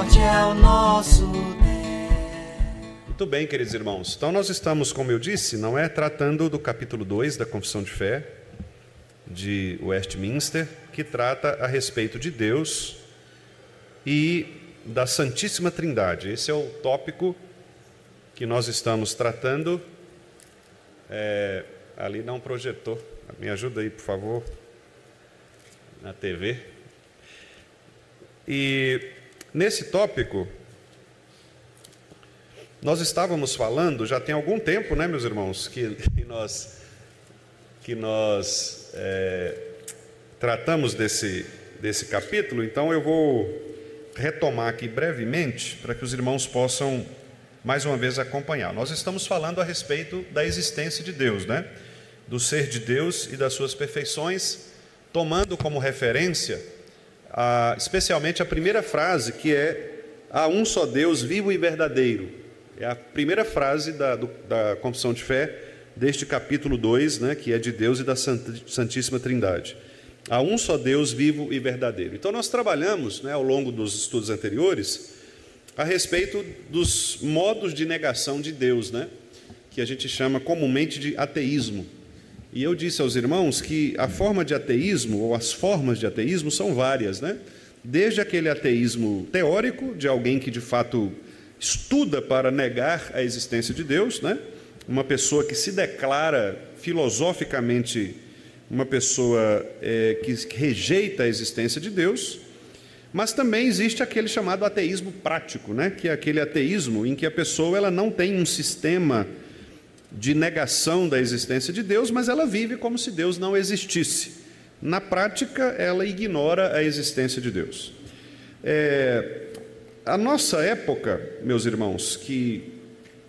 forte é o nosso Deus. Muito bem, queridos irmãos. Então nós estamos, como eu disse, não é tratando do capítulo 2 da Confissão de Fé de Westminster, que trata a respeito de Deus e da Santíssima Trindade. Esse é o tópico que nós estamos tratando. Ali não projetou. Me ajuda aí, por favor, na TV. E nesse tópico, nós estávamos falando, já tem algum tempo, né, meus irmãos, que nós tratamos desse capítulo. Então eu vou retomar aqui brevemente, para que os irmãos possam, mais uma vez, acompanhar. Nós estamos falando a respeito da existência de Deus, né? Do ser de Deus e das suas perfeições, tomando como referência, especialmente a primeira frase, que é: há um só Deus vivo e verdadeiro. É a primeira frase da Confissão de Fé, deste capítulo 2, né, que é de Deus e da Santíssima Trindade. Há um só Deus vivo e verdadeiro. Então nós trabalhamos, né, ao longo dos estudos anteriores, a respeito dos modos de negação de Deus, né, que a gente chama comumente de ateísmo. E eu disse aos irmãos que a forma de ateísmo, ou as formas de ateísmo, são várias, né? Desde aquele ateísmo teórico, de alguém que de fato estuda para negar a existência de Deus, né? Uma pessoa que se declara filosoficamente uma pessoa que rejeita a existência de Deus. Mas também existe aquele chamado ateísmo prático, né? Que é aquele ateísmo em que a pessoa ela não tem um sistema de negação da existência de Deus, mas ela vive como se Deus não existisse. Na prática, ela ignora a existência de Deus. A nossa época, meus irmãos, que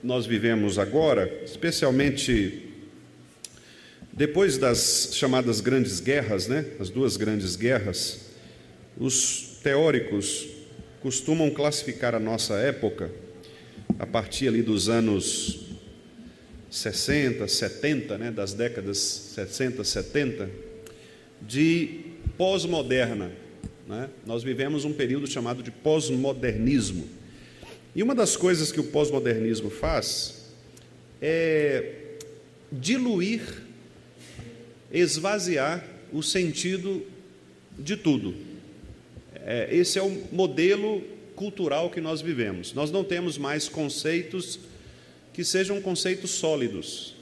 nós vivemos agora, especialmente depois das chamadas grandes guerras, né? As duas grandes guerras, os teóricos costumam classificar a nossa época, a partir ali dos anos 60, 70, né, das décadas 60, 70, de pós-moderna, né? Nós vivemos um período chamado de pós-modernismo. E uma das coisas que o pós-modernismo faz é diluir, esvaziar o sentido de tudo. Esse é o modelo cultural que nós vivemos. Nós não temos mais conceitos que sejam conceitos sólidos.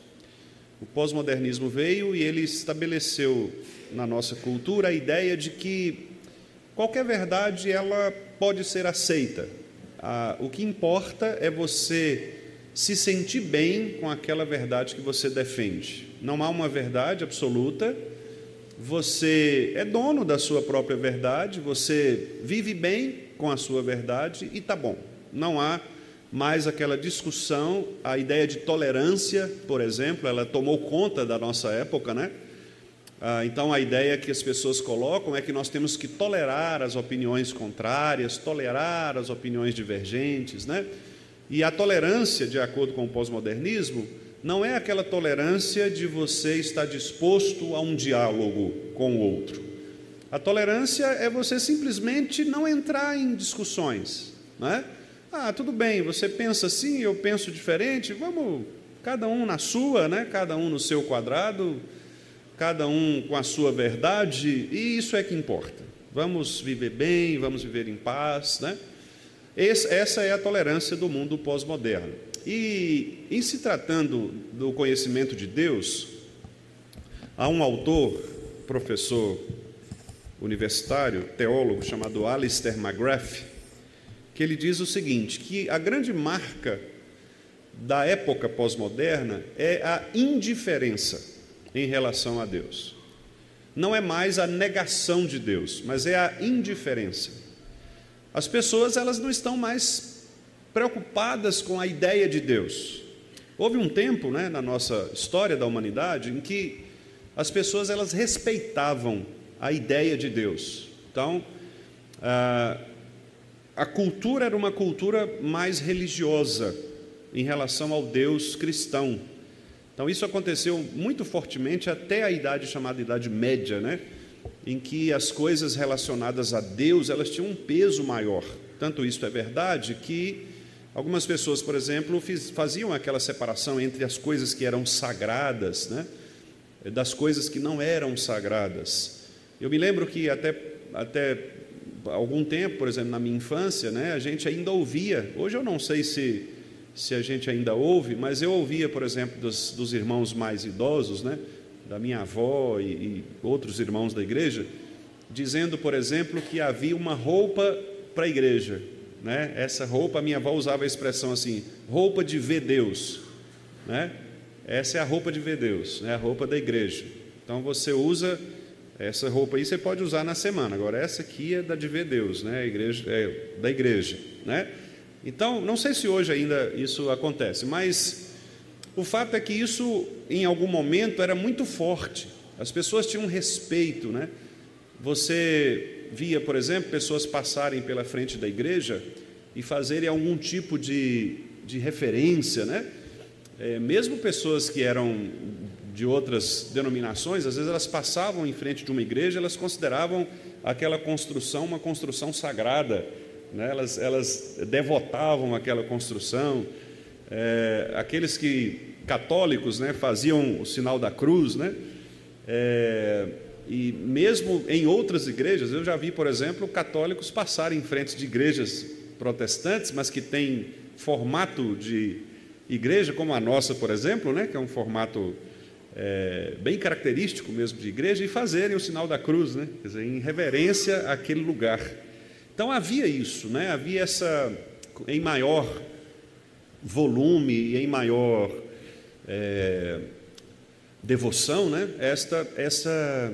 O pós-modernismo veio e ele estabeleceu na nossa cultura a ideia de que qualquer verdade ela pode ser aceita. O que importa é você se sentir bem com aquela verdade que você defende. Não há uma verdade absoluta. Você é dono da sua própria verdade, você vive bem com a sua verdade e está bom. Não há mais aquela discussão, a ideia de tolerância, por exemplo, ela tomou conta da nossa época, né? Então a ideia que as pessoas colocam é que nós temos que tolerar as opiniões contrárias, tolerar as opiniões divergentes, né? E a tolerância, de acordo com o pós-modernismo, não é aquela tolerância de você estar disposto a um diálogo com o outro. A tolerância é você simplesmente não entrar em discussões, né? Tudo bem, você pensa assim, eu penso diferente, vamos, cada um na sua, né? Cada um no seu quadrado, cada um com a sua verdade, e isso é que importa. Vamos viver bem, vamos viver em paz, né? Essa é a tolerância do mundo pós-moderno. E em se tratando do conhecimento de Deus, há um autor, professor universitário, teólogo, chamado Alistair McGrath, que ele diz o seguinte, que a grande marca da época pós-moderna é a indiferença em relação a Deus. Não é mais a negação de Deus, mas é a indiferença. As pessoas elas não estão mais preocupadas com a ideia de Deus. Houve um tempo, né, na nossa história da humanidade em que as pessoas elas respeitavam a ideia de Deus. Então, a cultura era uma cultura mais religiosa em relação ao Deus cristão. Então isso aconteceu muito fortemente até a idade chamada Idade Média, né? Em que as coisas relacionadas a Deus elas tinham um peso maior. tanto isso é verdade, que algumas pessoas, por exemplo, faziam aquela separação entre as coisas que eram sagradas, né, das coisas que não eram sagradas. Eu me lembro que até algum tempo, por exemplo, na minha infância, né, a gente ainda ouvia, hoje eu não sei se a gente ainda ouve, mas eu ouvia, por exemplo, dos irmãos mais idosos, né, da minha avó e outros irmãos da igreja, dizendo, por exemplo, que havia uma roupa para a igreja, né? Essa roupa, a minha avó usava a expressão assim, roupa de ver Deus, né? Essa é a roupa de ver Deus, né? A roupa da igreja. Então você usa essa roupa aí, você pode usar na semana. Agora essa aqui é da de ver Deus, né? A igreja, da igreja, né? Então não sei se hoje ainda isso acontece, mas o fato é que isso em algum momento era muito forte. As pessoas tinham respeito, né? Você via, por exemplo, pessoas passarem pela frente da igreja e fazerem algum tipo de referência, né? Mesmo pessoas que eram de outras denominações, às vezes elas passavam em frente de uma igreja, elas consideravam aquela construção uma construção sagrada, né? Elas devotavam aquela construção. Aqueles católicos, né, faziam o sinal da cruz, né? E mesmo em outras igrejas, eu já vi, por exemplo, católicos passarem em frente de igrejas protestantes, mas que têm formato de igreja, como a nossa, por exemplo, né, que é um formato bem característico mesmo de igreja, e fazerem o sinal da cruz, né, quer dizer, em reverência àquele lugar. Então havia isso, né, havia essa, em maior volume e em maior devoção, né, essa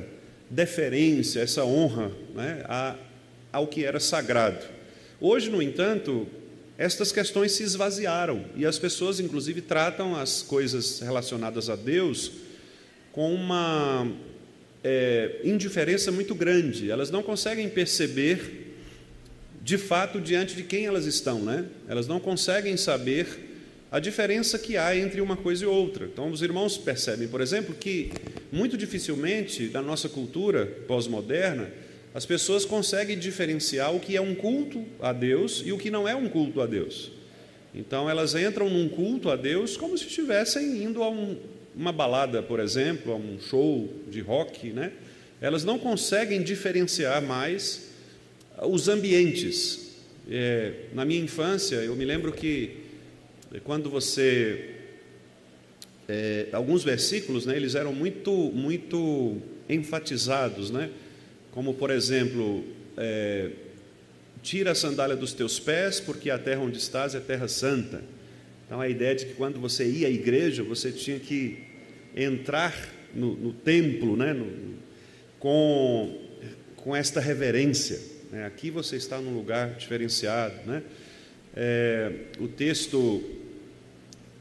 deferência, essa honra, né, ao que era sagrado. Hoje, no entanto, estas questões se esvaziaram e as pessoas, inclusive, tratam as coisas relacionadas a Deus com uma indiferença muito grande. Elas não conseguem perceber, de fato, diante de quem elas estão, né? Elas não conseguem saber a diferença que há entre uma coisa e outra. Então, os irmãos percebem, por exemplo, que muito dificilmente, na nossa cultura pós-moderna, as pessoas conseguem diferenciar o que é um culto a Deus e o que não é um culto a Deus. Então, elas entram num culto a Deus como se estivessem indo a uma balada, por exemplo, a um show de rock, né? Elas não conseguem diferenciar mais os ambientes. Na minha infância, eu me lembro que quando você... alguns versículos, né, eles eram muito enfatizados, né? Como, por exemplo, tira a sandália dos teus pés, porque a terra onde estás é terra santa. Então, a ideia de que quando você ia à igreja, você tinha que entrar no templo, né, com esta reverência, né? Aqui você está num lugar diferenciado, né? O texto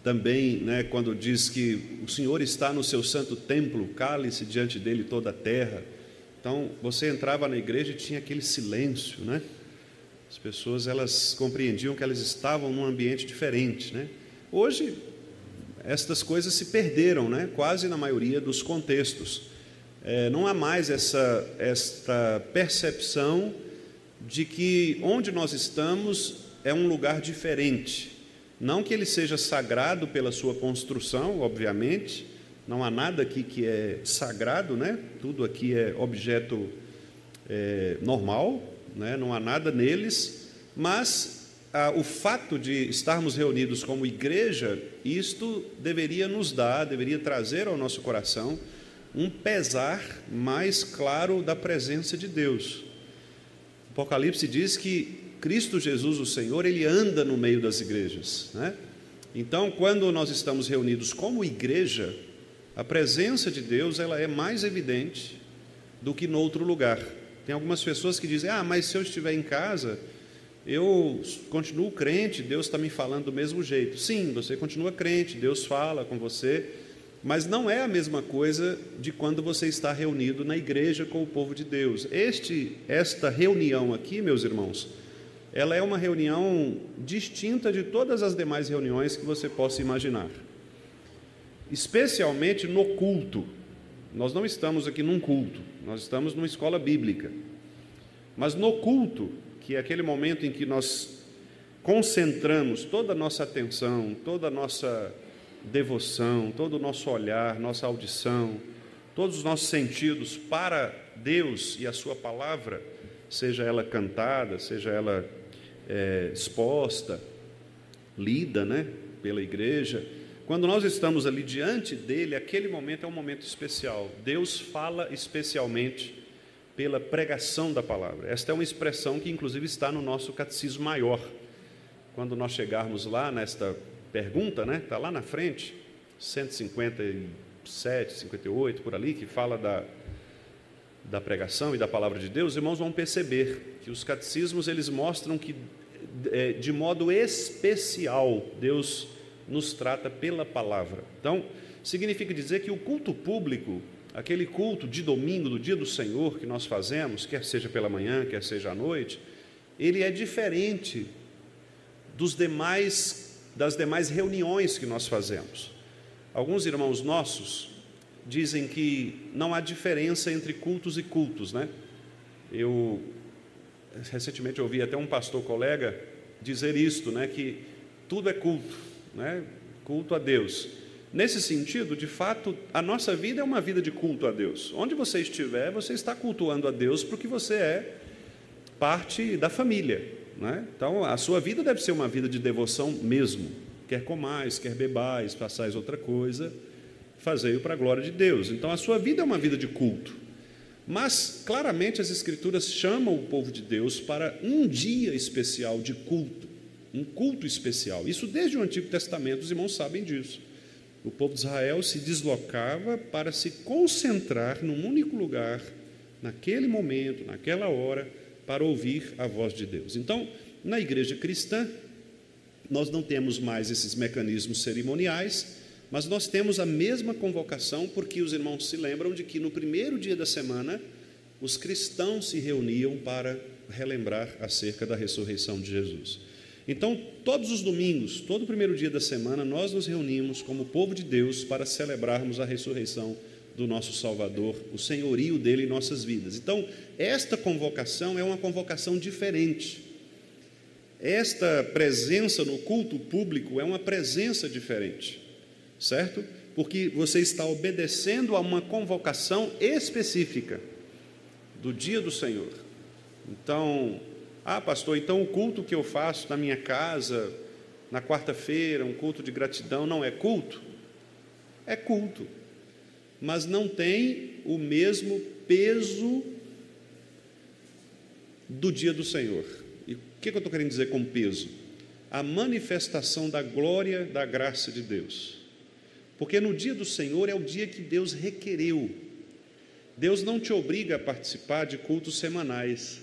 também, né, quando diz que o Senhor está no seu santo templo, cale-se diante dele toda a terra. Então, você entrava na igreja e tinha aquele silêncio, né? As pessoas, elas compreendiam que elas estavam num ambiente diferente, né? Hoje, estas coisas se perderam, né? Quase na maioria dos contextos. Não há mais esta percepção de que onde nós estamos é um lugar diferente. Não que ele seja sagrado pela sua construção, obviamente, não há nada aqui que é sagrado, né? Tudo aqui é objeto normal, né? Não há nada neles, mas o fato de estarmos reunidos como igreja, isto deveria trazer ao nosso coração um pesar mais claro da presença de Deus. O Apocalipse diz que Cristo Jesus, o Senhor, Ele anda no meio das igrejas, né? Então, quando nós estamos reunidos como igreja, a presença de Deus, ela é mais evidente do que no outro lugar. Tem algumas pessoas que dizem, mas se eu estiver em casa, eu continuo crente, Deus está me falando do mesmo jeito. Sim, você continua crente, Deus fala com você, mas não é a mesma coisa de quando você está reunido na igreja com o povo de Deus. Esta reunião aqui, meus irmãos, ela é uma reunião distinta de todas as demais reuniões que você possa imaginar. Especialmente no culto. Nós não estamos aqui num culto, nós estamos numa escola bíblica. Mas no culto, que é aquele momento em que nós concentramos toda a nossa atenção, toda a nossa devoção, todo o nosso olhar, nossa audição, todos os nossos sentidos para Deus e a sua palavra, seja ela cantada, seja ela exposta, lida, né, pela igreja. Quando nós estamos ali diante dele, aquele momento é um momento especial. Deus fala especialmente pela pregação da palavra. Esta é uma expressão que inclusive está no nosso catecismo maior. Quando nós chegarmos lá nesta pergunta, né, está lá na frente, 157, 58, por ali, que fala da pregação e da palavra de Deus, os irmãos vão perceber que os catecismos, eles mostram que, de modo especial, Deus nos trata pela palavra. Então, significa dizer que o culto público, aquele culto de domingo, do dia do Senhor que nós fazemos, quer seja pela manhã, quer seja à noite, ele é diferente das demais reuniões que nós fazemos. Alguns irmãos nossos dizem que não há diferença entre cultos e cultos, né? Eu recentemente ouvi até um pastor colega dizer isto, né, que tudo é culto, né? Culto a Deus. Nesse sentido, de fato, a nossa vida é uma vida de culto a Deus. Onde você estiver, você está cultuando a Deus porque você é parte da família, né? Então, a sua vida deve ser uma vida de devoção mesmo. Quer comais, quer bebais, façais outra coisa, fazei-o para a glória de Deus. Então, a sua vida é uma vida de culto. Mas, claramente, as Escrituras chamam o povo de Deus para um dia especial de culto, um culto especial. Isso desde o Antigo Testamento, os irmãos sabem disso. O povo de Israel se deslocava para se concentrar num único lugar, naquele momento, naquela hora, para ouvir a voz de Deus. Então, na igreja cristã, nós não temos mais esses mecanismos cerimoniais, mas nós temos a mesma convocação, porque os irmãos se lembram de que no primeiro dia da semana, os cristãos se reuniam para relembrar acerca da ressurreição de Jesus. Então, todos os domingos, todo o primeiro dia da semana, nós nos reunimos como povo de Deus para celebrarmos a ressurreição do nosso Salvador, o senhorio dele em nossas vidas. Então, esta convocação é uma convocação diferente. Esta presença no culto público é uma presença diferente, certo? Porque você está obedecendo a uma convocação específica do dia do Senhor. Então, pastor, então o culto que eu faço na minha casa, na quarta-feira, um culto de gratidão, não é culto? É culto, mas não tem o mesmo peso do dia do Senhor. E o que eu estou querendo dizer com peso? A manifestação da glória, da graça de Deus. Porque no dia do Senhor é o dia que Deus requereu. Deus não te obriga a participar de cultos semanais,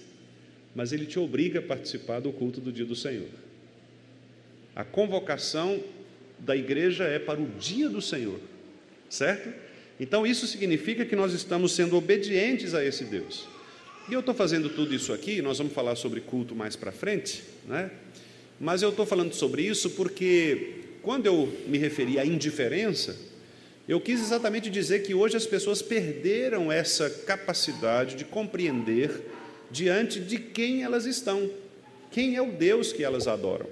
mas Ele te obriga a participar do culto do dia do Senhor. A convocação da igreja é para o dia do Senhor, certo? Então isso significa que nós estamos sendo obedientes a esse Deus. E eu estou fazendo tudo isso aqui, nós vamos falar sobre culto mais para frente, né? Mas eu estou falando sobre isso porque, quando eu me referi à indiferença, eu quis exatamente dizer que hoje as pessoas perderam essa capacidade de compreender diante de quem elas estão, quem é o Deus que elas adoram.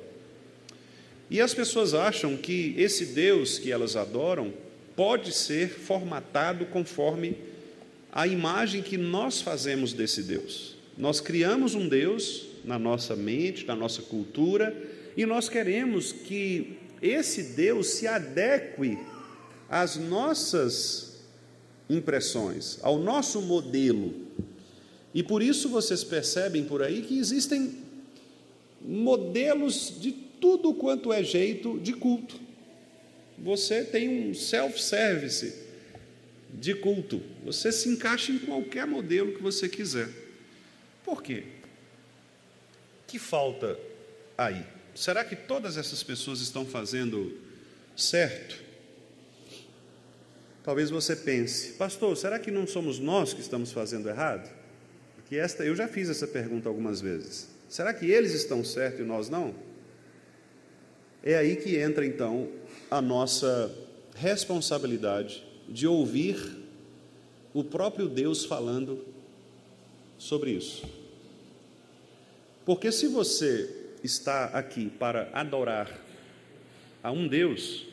E as pessoas acham que esse Deus que elas adoram pode ser formatado conforme a imagem que nós fazemos desse Deus. Nós criamos um Deus na nossa mente, na nossa cultura, e nós queremos que esse Deus se adeque às nossas impressões, ao nosso modelo. E por isso vocês percebem por aí que existem modelos de tudo quanto é jeito de culto. Você tem um self-service de culto. Você se encaixa em qualquer modelo que você quiser. Por quê? Que falta aí? Será que todas essas pessoas estão fazendo certo? Talvez você pense, pastor, será que não somos nós que estamos fazendo errado? Porque eu já fiz essa pergunta algumas vezes. Será que eles estão certos e nós não? É aí que entra então a nossa responsabilidade de ouvir o próprio Deus falando sobre isso. Porque se você está aqui para adorar a um Deus,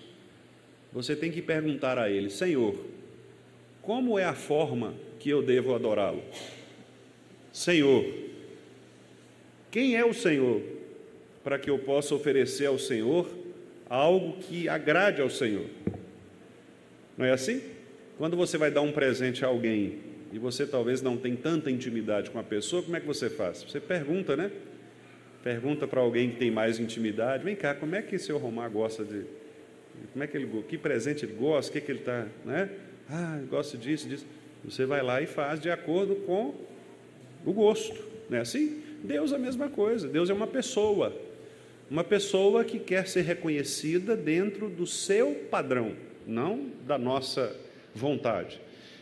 você tem que perguntar a Ele: Senhor, como é a forma que eu devo adorá-lo? Senhor, quem é o Senhor, para que eu possa oferecer ao Senhor algo que agrade ao Senhor? Não é assim? Quando você vai dar um presente a alguém e você talvez não tem tanta intimidade com a pessoa, como é que você faz? Você pergunta, né? Pergunta para alguém que tem mais intimidade: vem cá, como é que o senhor Romar gosta de... Como é que ele... Que presente ele gosta? O que ele está... Né? Ele gosta disso, disso. Você vai lá e faz de acordo com o gosto. Não é assim? Deus é a mesma coisa. Deus é uma pessoa que quer ser reconhecida dentro do seu padrão, não da nossa vontade.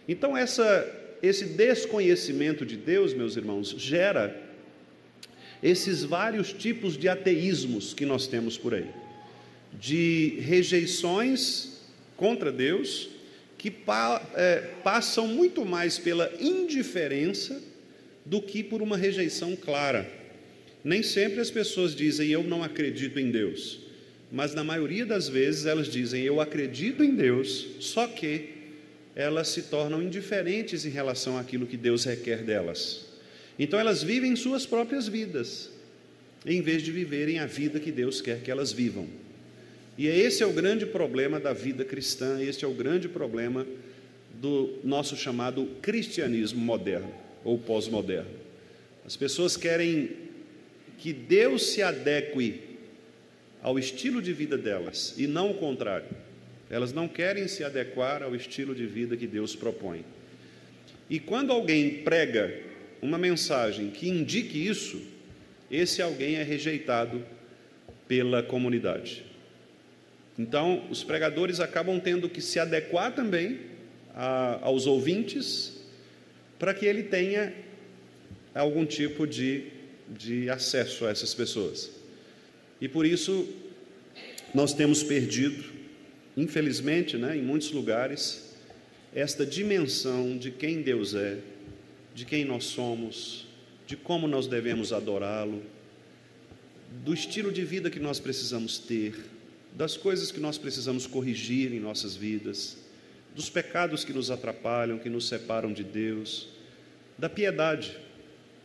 Então, esse desconhecimento de Deus, meus irmãos, gera esses vários tipos de ateísmos que nós temos por aí, de rejeições contra Deus, que passam muito mais pela indiferença do que por uma rejeição clara. Nem sempre as pessoas dizem: eu não acredito em Deus, mas na maioria das vezes elas dizem: eu acredito em Deus, só que elas se tornam indiferentes em relação àquilo que Deus requer delas. Então elas vivem suas próprias vidas, em vez de viverem a vida que Deus quer que elas vivam. E esse é o grande problema da vida cristã, este é o grande problema do nosso chamado cristianismo moderno, ou pós-moderno. As pessoas querem que Deus se adeque ao estilo de vida delas, e não o contrário. Elas não querem se adequar ao estilo de vida que Deus propõe. E quando alguém prega uma mensagem que indique isso, esse alguém é rejeitado pela comunidade. Então, os pregadores acabam tendo que se adequar também aos ouvintes, para que ele tenha algum tipo de acesso a essas pessoas. E por isso nós temos perdido, infelizmente, em muitos lugares, esta dimensão de quem Deus é, de quem nós somos, de como nós devemos adorá-lo, do estilo de vida que nós precisamos ter, das coisas que nós precisamos corrigir em nossas vidas, dos pecados que nos atrapalham, que nos separam de Deus, da piedade.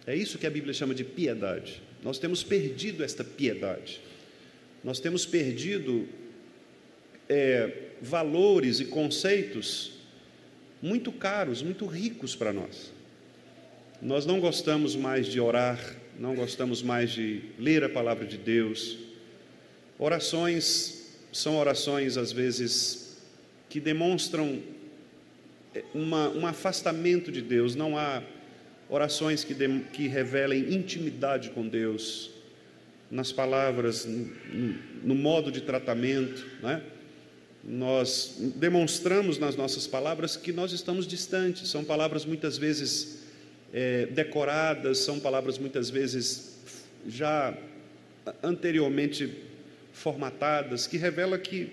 É isso que a Bíblia chama de piedade. Nós temos perdido esta piedade. Nós temos perdido valores e conceitos muito caros, muito ricos para nós. Nós não gostamos mais de orar, não gostamos mais de ler a palavra de Deus. Orações são orações, às vezes, que demonstram um afastamento de Deus. Não há orações que revelem intimidade com Deus, nas palavras, no modo de tratamento, né? Nós demonstramos nas nossas palavras que nós estamos distantes. São palavras muitas vezes decoradas, são palavras muitas vezes já anteriormente formatadas, que revela que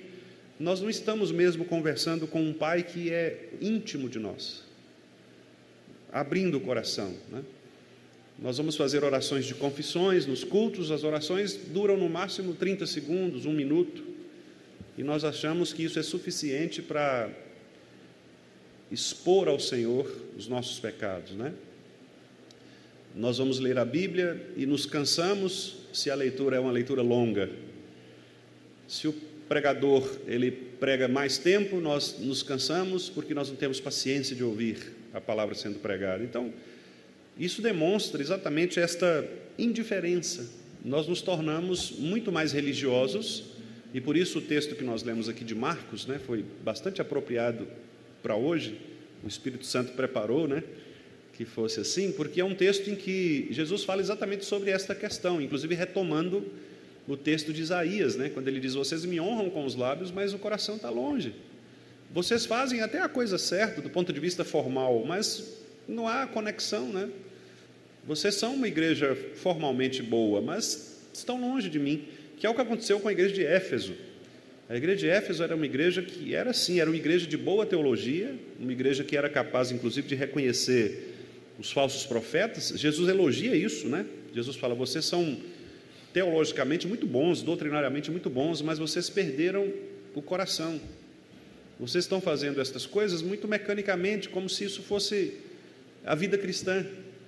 nós não estamos mesmo conversando com um Pai que é íntimo de nós, abrindo o coração, né? Nós vamos fazer orações de confissões nos cultos. As orações duram no máximo 30 segundos, 1 minuto, e nós achamos que isso é suficiente para expor ao Senhor os nossos pecados, né? Nós vamos ler a Bíblia e nos cansamos se a leitura é uma leitura longa. Se o pregador ele prega mais tempo, nós nos cansamos porque nós não temos paciência de ouvir a palavra sendo pregada. Então, isso demonstra exatamente esta indiferença. Nós nos tornamos muito mais religiosos, e por isso o texto que nós lemos aqui de Marcos, né, foi bastante apropriado para hoje. O Espírito Santo preparou, né, que fosse assim, porque é um texto em que Jesus fala exatamente sobre esta questão, inclusive retomando o texto de Isaías, né, quando ele diz: vocês me honram com os lábios, mas o coração está longe. Vocês fazem até a coisa certa do ponto de vista formal, mas não há conexão, né? Vocês são uma igreja formalmente boa, mas estão longe de mim, que é o que aconteceu com a igreja de Éfeso. A igreja de Éfeso era uma igreja que era assim, era uma igreja de boa teologia, uma igreja que era capaz, inclusive, de reconhecer os falsos profetas. Jesus elogia isso, né? Jesus fala: vocês são teologicamente muito bons, doutrinariamente muito bons, mas vocês perderam o coração. Vocês estão fazendo estas coisas muito mecanicamente, como se isso fosse a vida cristã,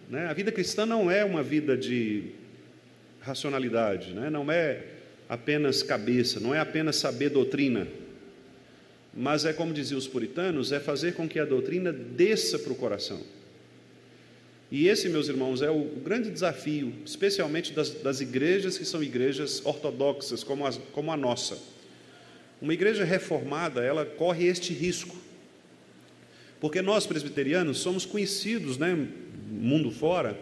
né? A vida cristã não é uma vida de racionalidade, né? Não é apenas cabeça, não é apenas saber doutrina, mas é, como diziam os puritanos, é fazer com que a doutrina desça para o coração. E esse, meus irmãos, é o grande desafio, especialmente das igrejas que são igrejas ortodoxas, como a nossa. Uma igreja reformada, ela corre este risco, porque nós, presbiterianos, somos conhecidos, né, mundo fora,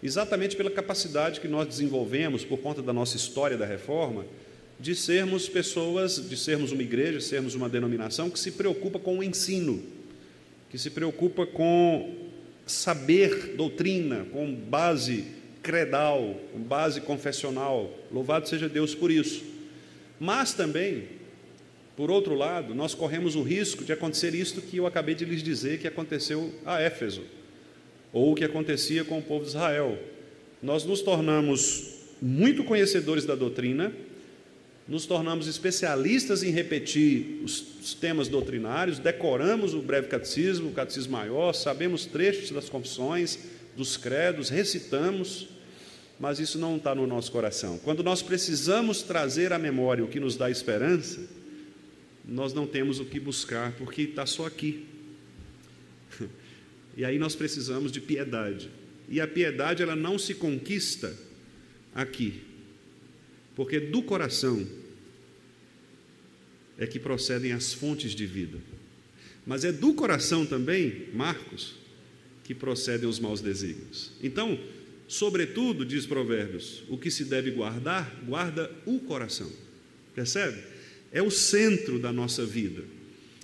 exatamente pela capacidade que nós desenvolvemos, por conta da nossa história da reforma, de sermos pessoas, de sermos uma igreja, de sermos uma denominação que se preocupa com o ensino, que se preocupa com saber doutrina, com base credal, com base confessional. Louvado seja Deus por isso. Mas também, por outro lado, nós corremos o risco de acontecer isto que eu acabei de lhes dizer que aconteceu a Éfeso, ou o que acontecia com o povo de Israel. Nós nos tornamos muito conhecedores da doutrina, nos tornamos especialistas em repetir os temas doutrinários, decoramos o breve catecismo, o catecismo maior, sabemos trechos das confissões, dos credos, recitamos, mas isso não está no nosso coração. Quando nós precisamos trazer à memória o que nos dá esperança, nós não temos o que buscar, porque está só aqui. E aí nós precisamos de piedade. E a piedade, ela não se conquista aqui, porque do coração é que procedem as fontes de vida. Mas é do coração também, Marcos, que procedem os maus desígnios. Então, sobretudo, diz Provérbios, o que se deve guardar, guarda o coração. Percebe? É o centro da nossa vida.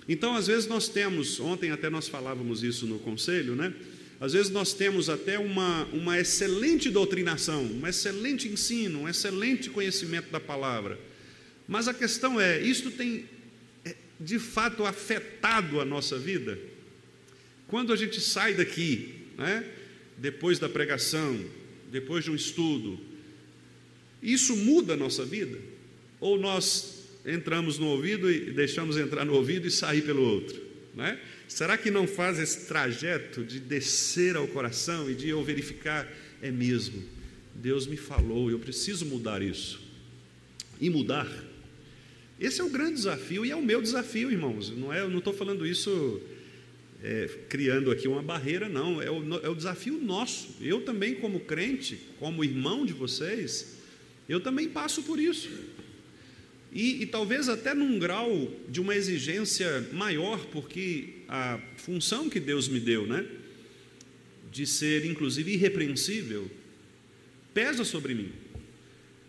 Então, às vezes nós temos, ontem até nós falávamos isso no conselho, né? Às vezes nós temos até uma excelente doutrinação, um excelente ensino, um excelente conhecimento da palavra. Mas a questão é, isto tem de fato afetado a nossa vida? Quando a gente sai daqui, né, depois da pregação, depois de um estudo, isso muda a nossa vida? Ou nós entramos no ouvido e deixamos entrar no ouvido e sair pelo outro, né? Será que não faz esse trajeto de descer ao coração e de eu verificar, é mesmo, Deus me falou, eu preciso mudar isso. E mudar, esse é o grande desafio e é o meu desafio, irmãos. Eu não estou falando isso criando aqui uma barreira, não, é o desafio nosso. Eu também, como crente, como irmão de vocês, eu também passo por isso. E talvez até num grau de uma exigência maior, porque a função que Deus me deu, né, de ser inclusive irrepreensível, pesa sobre mim.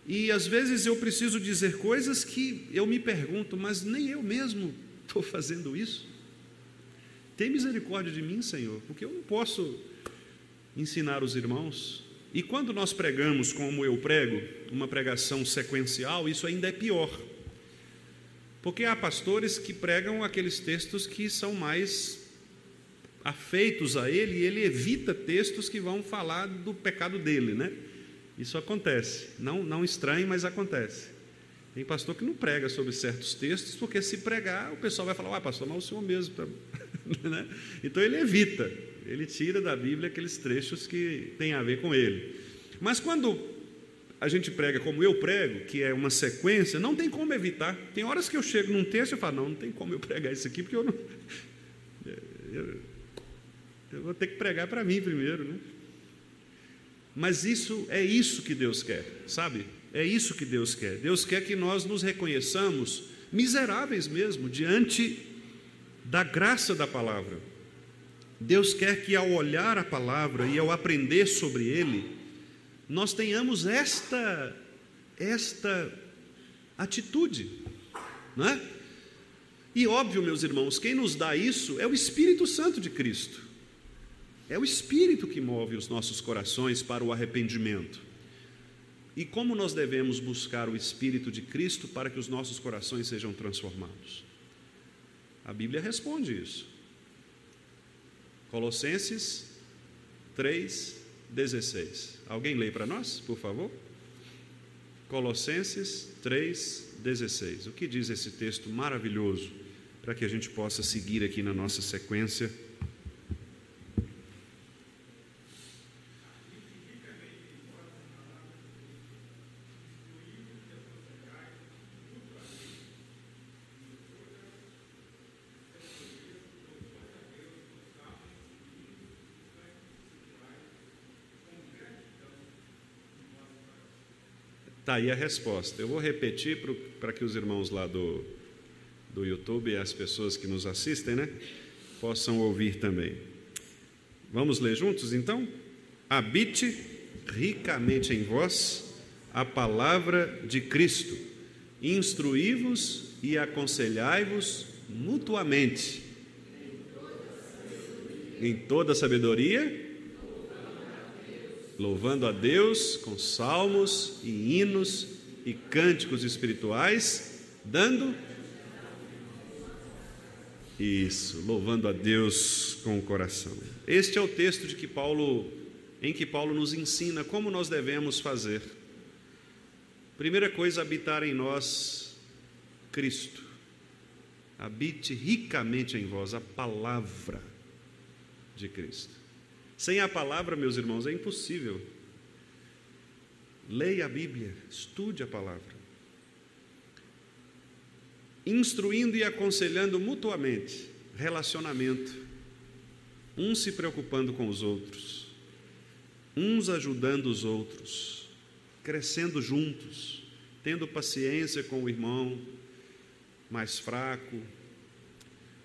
E às vezes eu preciso dizer coisas que eu me pergunto, mas nem eu mesmo estou fazendo isso. Tem misericórdia de mim, Senhor, porque eu não posso ensinar os irmãos. E quando nós pregamos como eu prego, uma pregação sequencial, isso ainda é pior. Porque há pastores que pregam aqueles textos que são mais afeitos a ele, e ele evita textos que vão falar do pecado dele, né? Isso acontece, não estranho, mas acontece. Tem pastor que não prega sobre certos textos, porque se pregar, o pessoal vai falar, pastor, mas o senhor mesmo, né? Então ele evita, ele tira da Bíblia aqueles trechos que têm a ver com ele. Mas quando a gente prega como eu prego, que é uma sequência, não tem como evitar. Tem horas que eu chego num texto e falo, não tem como eu pregar isso aqui, porque eu vou ter que pregar para mim primeiro, né? Mas é isso que Deus quer, sabe? É isso que Deus quer. Deus quer que nós nos reconheçamos miseráveis mesmo, diante da graça da palavra. Deus quer que ao olhar a palavra e ao aprender sobre ele, nós tenhamos esta atitude, não é? E óbvio, meus irmãos, quem nos dá isso é o Espírito Santo de Cristo. É o Espírito que move os nossos corações para o arrependimento. E como nós devemos buscar o Espírito de Cristo para que os nossos corações sejam transformados? A Bíblia responde isso. Colossenses 3, 16. Alguém lê para nós, por favor? Colossenses 3, 16. O que diz esse texto maravilhoso, para que a gente possa seguir aqui na nossa sequência? Está aí a resposta. Eu vou repetir para que os irmãos lá do YouTube e as pessoas que nos assistem, possam ouvir também. Vamos ler juntos, então? Habite ricamente em vós a palavra de Cristo, instruí-vos e aconselhai-vos mutuamente em toda sabedoria, louvando a Deus com salmos e hinos e cânticos espirituais, louvando a Deus com o coração. Este é o texto em que Paulo nos ensina como nós devemos fazer. Primeira coisa, habitar em nós Cristo. Habite ricamente em vós a palavra de Cristo. Sem a palavra, meus irmãos, é impossível. Leia a Bíblia, estude a palavra. Instruindo e aconselhando mutuamente, relacionamento. Uns se preocupando com os outros, uns ajudando os outros, crescendo juntos, tendo paciência com o irmão mais fraco,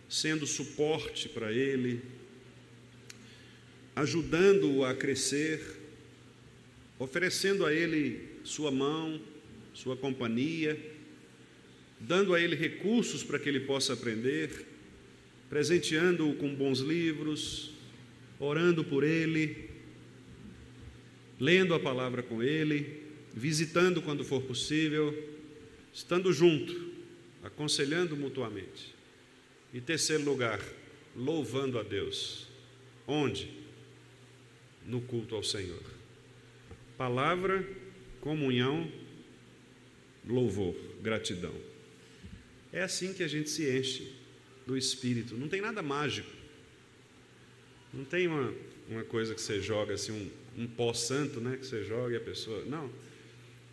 sendo suporte para ele, ajudando-o a crescer, oferecendo a ele sua mão, sua companhia, dando a ele recursos para que ele possa aprender, presenteando-o com bons livros, orando por ele, lendo a palavra com ele, visitando quando for possível, estando junto, aconselhando mutuamente. E terceiro lugar, louvando a Deus. Onde? No culto ao Senhor. Palavra, comunhão, louvor, gratidão. É assim que a gente se enche do Espírito. Não tem nada mágico. Não tem uma coisa que você joga assim, um pó santo, que você joga e a pessoa... Não.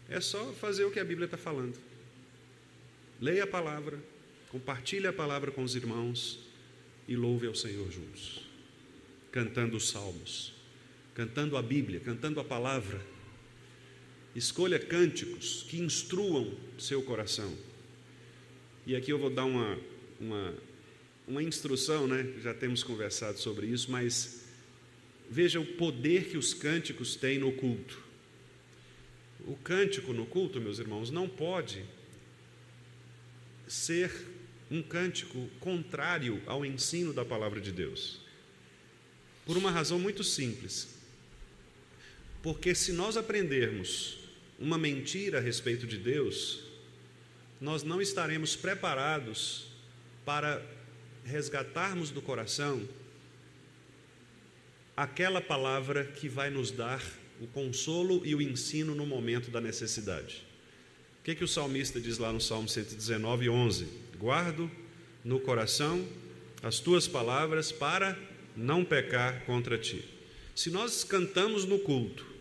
É só fazer o que a Bíblia está falando. Leia a palavra, compartilhe a palavra com os irmãos e louve ao Senhor juntos, cantando os salmos, cantando a Bíblia, cantando a palavra. Escolha cânticos que instruam seu coração. E aqui eu vou dar uma instrução, já temos conversado sobre isso, mas veja o poder que os cânticos têm no culto. O cântico no culto, meus irmãos, não pode ser um cântico contrário ao ensino da palavra de Deus. Por uma razão muito simples. Porque se nós aprendermos uma mentira a respeito de Deus, nós não estaremos preparados para resgatarmos do coração aquela palavra que vai nos dar o consolo e o ensino no momento da necessidade. O que o salmista diz lá no Salmo 119, 11? Guardo no coração as tuas palavras para não pecar contra ti. Se nós cantamos no culto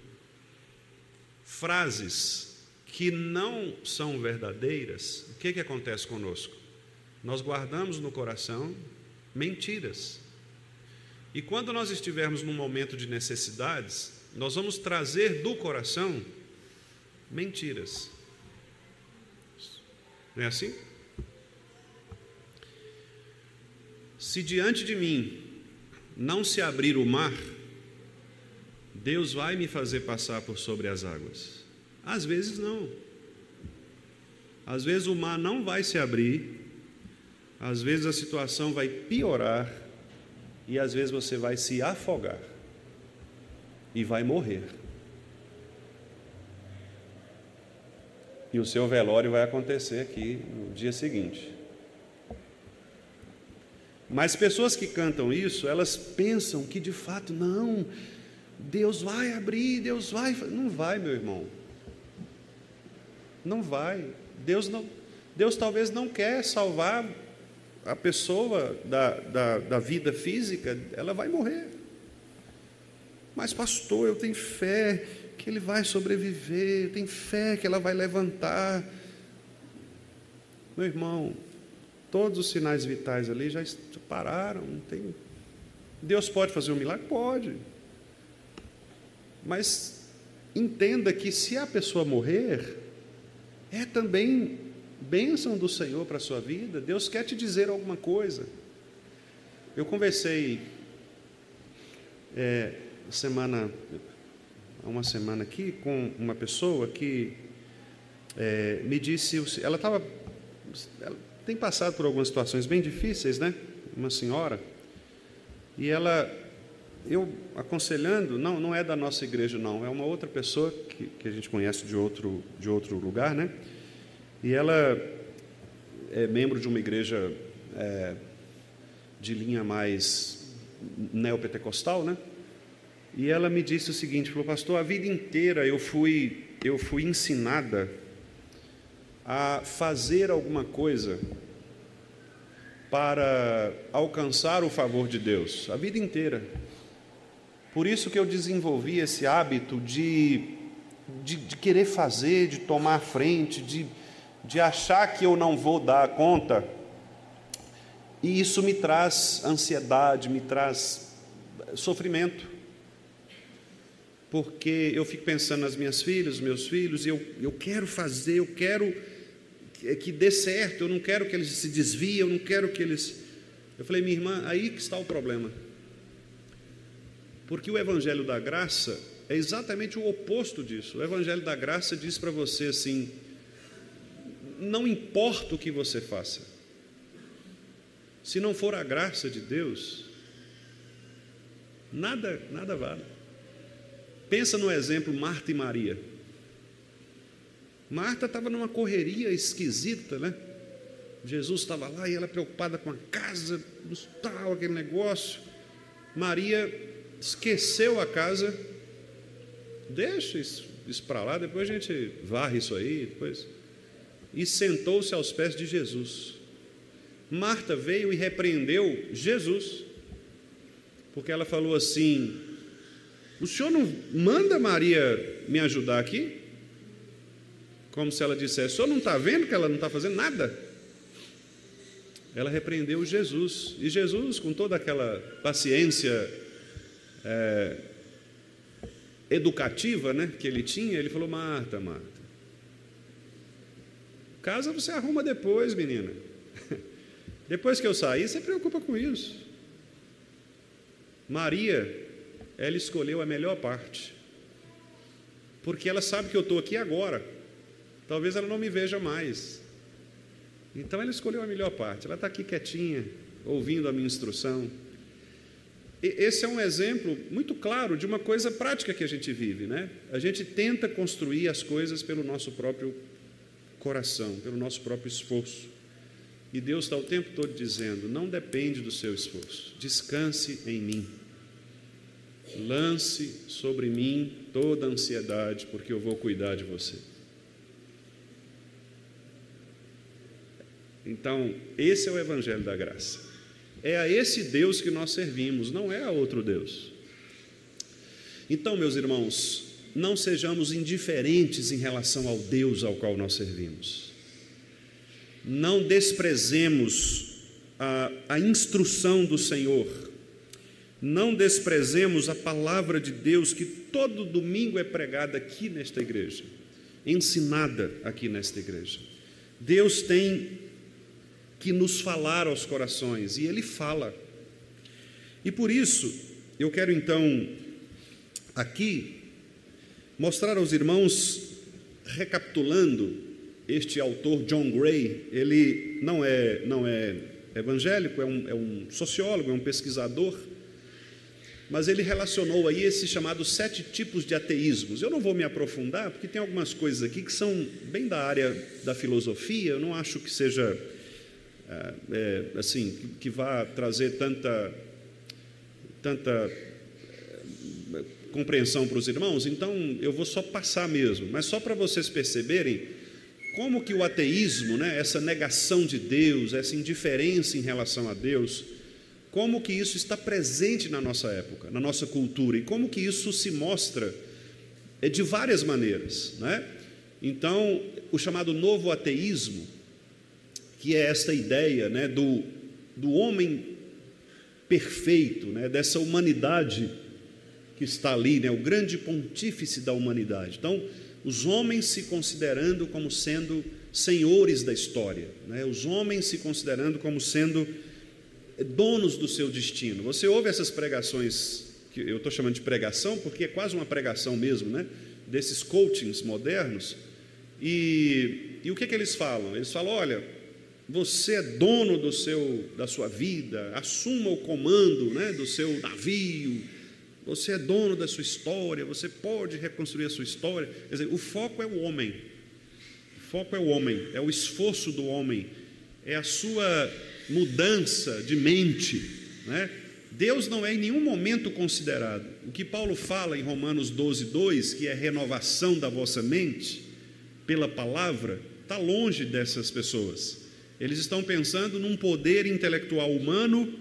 frases que não são verdadeiras, o que acontece conosco? Nós guardamos no coração mentiras. E quando nós estivermos num momento de necessidades, nós vamos trazer do coração mentiras. Não é assim? Se diante de mim não se abrir o mar, Deus vai me fazer passar por sobre as águas. Às vezes não. Às vezes o mar não vai se abrir, às vezes a situação vai piorar e às vezes você vai se afogar e vai morrer. E o seu velório vai acontecer aqui no dia seguinte. Mas pessoas que cantam isso, elas pensam que de fato, não, Deus vai abrir, Deus vai... Não vai, meu irmão. Não vai. Deus talvez não quer salvar a pessoa da vida física, ela vai morrer. Mas pastor, eu tenho fé que ele vai sobreviver, eu tenho fé que ela vai levantar. Meu irmão, todos os sinais vitais ali já pararam. Não tem... Deus pode fazer um milagre? Pode. Mas entenda que se a pessoa morrer, é também bênção do Senhor para a sua vida. Deus quer te dizer alguma coisa. Eu conversei há uma semana aqui com uma pessoa que me disse, ela tem passado por algumas situações bem difíceis, né? Uma senhora, e eu aconselhando, não é da nossa igreja não, é uma outra pessoa que a gente conhece de outro lugar, né? E ela é membro de uma igreja de linha mais neopentecostal, né? E ela me disse o seguinte, falou, pastor, a vida inteira eu fui ensinada a fazer alguma coisa para alcançar o favor de Deus, a vida inteira. Por isso que eu desenvolvi esse hábito de querer fazer, de tomar a frente, de achar que eu não vou dar conta. E isso me traz ansiedade, me traz sofrimento. Porque eu fico pensando nas minhas filhas, meus filhos, e eu quero fazer, eu quero que dê certo, eu não quero que eles se desviem, eu não quero que eles... Eu falei, minha irmã, aí que está o problema. Porque o Evangelho da Graça é exatamente o oposto disso. O Evangelho da Graça diz para você assim, não importa o que você faça, se não for a graça de Deus, nada vale. Pensa no exemplo Marta e Maria. Marta estava numa correria esquisita, né? Jesus estava lá e ela preocupada com a casa, tal, aquele negócio. Maria esqueceu a casa. Deixa isso para lá, depois a gente varre isso aí, depois. E sentou-se aos pés de Jesus. Marta veio e repreendeu Jesus, porque ela falou assim, o senhor não manda Maria me ajudar aqui? Como se ela dissesse, o senhor não está vendo que ela não está fazendo nada? Ela repreendeu Jesus, e Jesus, com toda aquela paciência educativa, né, que ele tinha, ele falou, Marta, casa você arruma depois, menina. Depois que eu sair, você preocupa com isso. Maria, ela escolheu a melhor parte, porque ela sabe que eu estou aqui agora, talvez ela não me veja mais, então ela escolheu a melhor parte, ela está aqui quietinha, ouvindo a minha instrução. Esse é um exemplo muito claro de uma coisa prática que a gente vive, né? A gente tenta construir as coisas pelo nosso próprio coração, pelo nosso próprio esforço, e Deus está o tempo todo dizendo, não depende do seu esforço, descanse em mim, lance sobre mim toda a ansiedade, porque eu vou cuidar de você. Então, esse é o Evangelho da Graça. É a esse Deus que nós servimos, não é a outro Deus. Então, meus irmãos, não sejamos indiferentes em relação ao Deus ao qual nós servimos. Não desprezemos a instrução do Senhor. Não desprezemos a palavra de Deus que todo domingo é pregada aqui nesta igreja, ensinada aqui nesta igreja. Deus tem que nos falar aos corações, e Ele fala. E por isso, eu quero então, aqui, mostrar aos irmãos, recapitulando, este autor John Gray, ele não é evangélico, é um sociólogo, é um pesquisador, mas ele relacionou aí esses chamados 7 tipos de ateísmos. Eu não vou me aprofundar, porque tem algumas coisas aqui que são bem da área da filosofia, eu não acho que seja... assim, que vá trazer tanta compreensão para os irmãos, então eu vou só passar mesmo, mas só para vocês perceberem como que o ateísmo, né, essa negação de Deus, essa indiferença em relação a Deus, como que isso está presente na nossa época, na nossa cultura, e como que isso se mostra de várias maneiras, né? Então, o chamado novo ateísmo, que é esta ideia, né, do homem perfeito, né, dessa humanidade que está ali, né, o grande pontífice da humanidade. Então, os homens se considerando como sendo senhores da história, né, os homens se considerando como sendo donos do seu destino. Você ouve essas pregações, que eu estou chamando de pregação, porque é quase uma pregação mesmo, né, desses coachings modernos, e o que eles falam? Eles falam, olha, você é dono da sua vida, assuma o comando, né, do seu navio, você é dono da sua história, você pode reconstruir a sua história. Quer dizer, o foco é o homem, é o esforço do homem, é a sua mudança de mente, né? Deus não é em nenhum momento considerado. O que Paulo fala em Romanos 12:2, que é renovação da vossa mente pela palavra, está longe dessas pessoas. Eles estão pensando num poder intelectual humano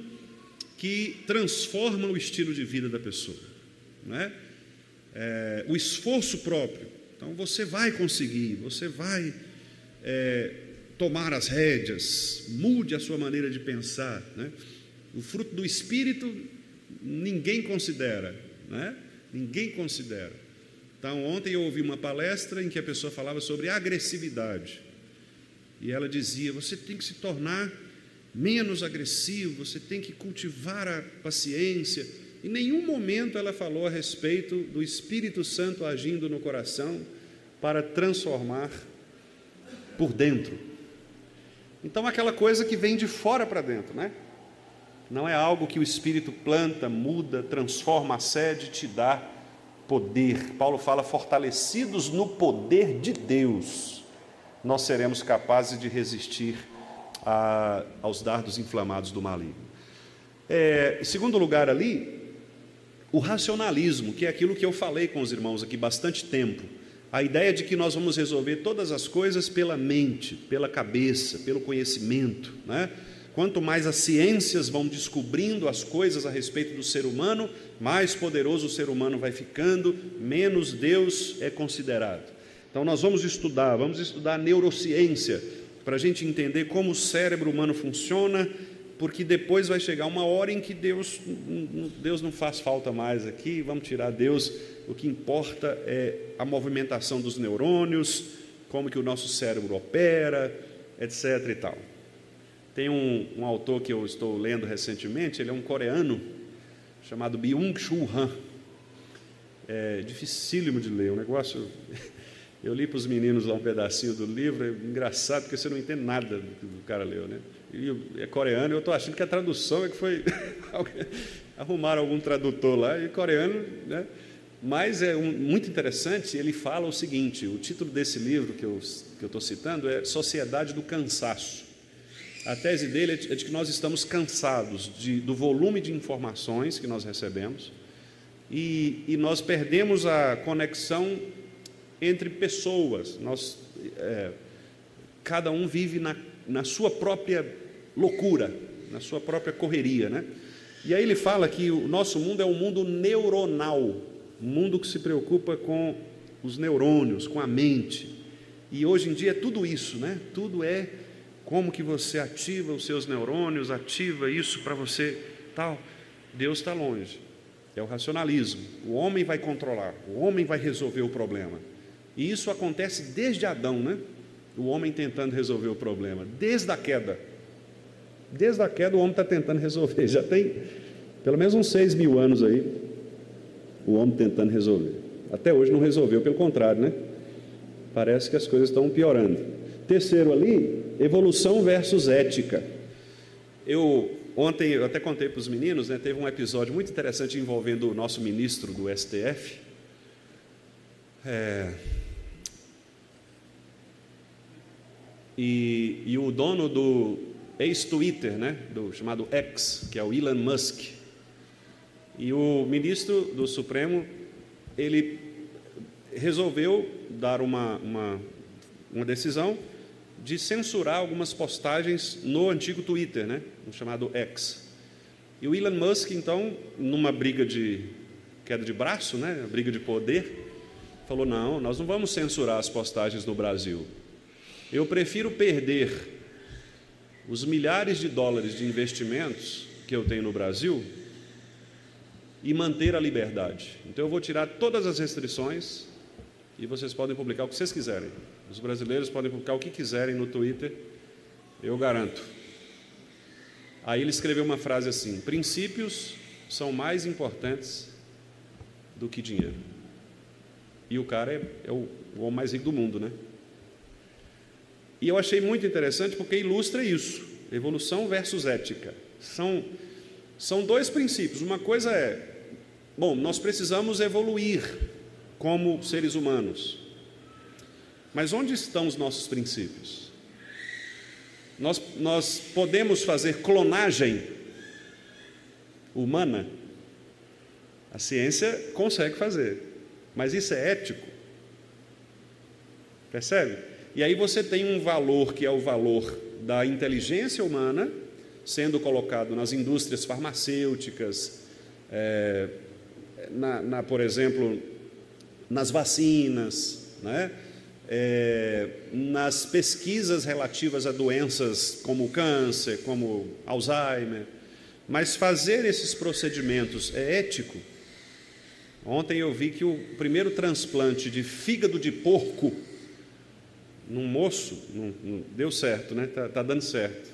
que transforma o estilo de vida da pessoa, né? O esforço próprio. Então você vai conseguir, você vai tomar as rédeas, mude a sua maneira de pensar, né? O fruto do Espírito ninguém considera, né? Ninguém considera. Então ontem eu ouvi uma palestra em que a pessoa falava sobre agressividade, e ela dizia, você tem que se tornar menos agressivo, você tem que cultivar a paciência. Em nenhum momento ela falou a respeito do Espírito Santo agindo no coração para transformar por dentro. Então aquela coisa que vem de fora para dentro, né? Não é algo que o Espírito planta, muda, transforma a sede, te dá poder. Paulo fala, fortalecidos no poder de Deus, nós seremos capazes de resistir aos dardos inflamados do maligno. Em segundo lugar ali, o racionalismo, que é aquilo que eu falei com os irmãos aqui bastante tempo, a ideia de que nós vamos resolver todas as coisas pela mente, pela cabeça, pelo conhecimento, né? Quanto mais as ciências vão descobrindo as coisas a respeito do ser humano, mais poderoso o ser humano vai ficando, menos Deus é considerado. Então nós vamos estudar neurociência, para a gente entender como o cérebro humano funciona, porque depois vai chegar uma hora em que Deus não faz falta mais aqui, vamos tirar Deus, o que importa é a movimentação dos neurônios, como que o nosso cérebro opera, etc. e tal. Tem um autor que eu estou lendo recentemente, ele é um coreano, chamado Byung-Chul Han. É dificílimo de ler, o negócio... Eu li para os meninos lá um pedacinho do livro, é engraçado porque você não entende nada do que o cara leu, né? E é coreano, eu estou achando que a tradução é que foi... Arrumaram algum tradutor lá, e coreano, né? Mas é muito interessante, ele fala o seguinte, o título desse livro que eu estou citando é Sociedade do Cansaço. A tese dele é de que nós estamos cansados do volume de informações que nós recebemos e nós perdemos a conexão entre pessoas. Cada um vive na sua própria loucura, na sua própria correria, né? E aí ele fala que o nosso mundo é um mundo neuronal, um mundo que se preocupa com os neurônios, com a mente. E hoje em dia é tudo isso, né? Tudo é como que você ativa os seus neurônios, ativa isso para você, tal. Deus está longe, é o racionalismo. O homem vai controlar, o homem vai resolver o problema. E isso acontece desde Adão, né? O homem tentando resolver o problema, desde a queda. Desde a queda o homem está tentando resolver, já tem pelo menos uns 6.000 anos aí, o homem tentando resolver. Até hoje não resolveu, pelo contrário, né? Parece que as coisas estão piorando. Terceiro ali, evolução versus ética. Ontem eu até contei para os meninos, né, teve um episódio muito interessante envolvendo o nosso ministro do STF. E o dono do ex-Twitter, né, chamado X, que é o Elon Musk. E o ministro do Supremo ele resolveu dar uma decisão de censurar algumas postagens no antigo Twitter, né, no chamado X. E o Elon Musk, então, numa briga de queda de braço, né, briga de poder, falou: não, nós não vamos censurar as postagens no Brasil. Eu prefiro perder os milhares de dólares de investimentos que eu tenho no Brasil e manter a liberdade. Então eu vou tirar todas as restrições e vocês podem publicar o que vocês quiserem. Os brasileiros podem publicar o que quiserem no Twitter, eu garanto. Aí ele escreveu uma frase assim: princípios são mais importantes do que dinheiro. E o cara é o homem mais rico do mundo, né? E eu achei muito interessante porque ilustra isso, evolução versus ética. São dois princípios. Uma coisa é, bom, nós precisamos evoluir como seres humanos. Mas onde estão os nossos princípios? Nós podemos fazer clonagem humana? A ciência consegue fazer, mas isso é ético? Percebe? E aí você tem um valor que é o valor da inteligência humana sendo colocado nas indústrias farmacêuticas, por exemplo, nas vacinas, né? Nas pesquisas relativas a doenças como câncer, como Alzheimer. Mas fazer esses procedimentos é ético? Ontem eu vi que o primeiro transplante de fígado de porco num moço não deu certo, né? Tá dando certo.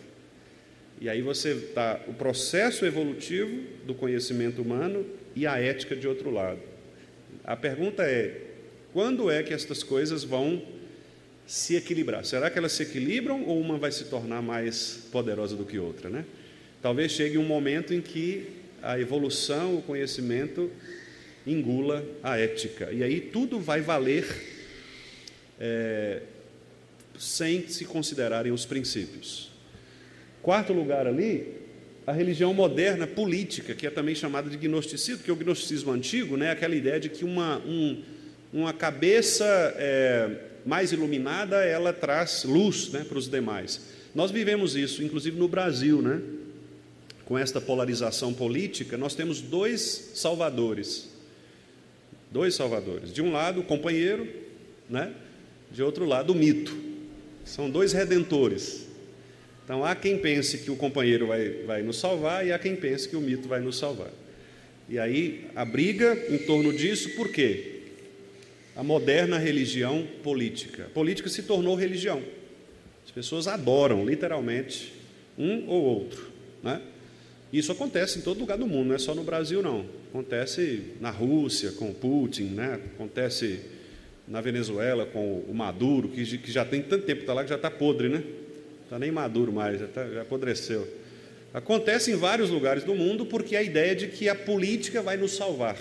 E aí você tá o processo evolutivo do conhecimento humano e a ética de outro lado. A pergunta é: quando é que estas coisas vão se equilibrar? Será que elas se equilibram ou uma vai se tornar mais poderosa do que outra, né? Talvez chegue um momento em que a evolução, o conhecimento engula a ética. E aí tudo vai valer sem se considerarem os princípios. Quarto lugar ali, a religião moderna política, que é também chamada de gnosticismo, porque o gnosticismo antigo, né, é aquela ideia de que uma cabeça mais iluminada, ela traz luz, né, para os demais. Nós vivemos isso, inclusive no Brasil, né? Com esta polarização política, nós temos dois salvadores. De um lado, o companheiro, né? De outro lado, o mito. São dois redentores. Então, há quem pense que o companheiro vai nos salvar e há quem pense que o mito vai nos salvar. E aí, a briga em torno disso, por quê? A moderna religião política. A política se tornou religião. As pessoas adoram, literalmente, um ou outro, né? Isso acontece em todo lugar do mundo, não é só no Brasil, não. Acontece na Rússia, com o Putin, né? Acontece na Venezuela, com o Maduro, que já tem tanto tempo que está lá, que já está podre, né? Não está nem maduro mais, já apodreceu. Acontece em vários lugares do mundo, porque a ideia de que a política vai nos salvar.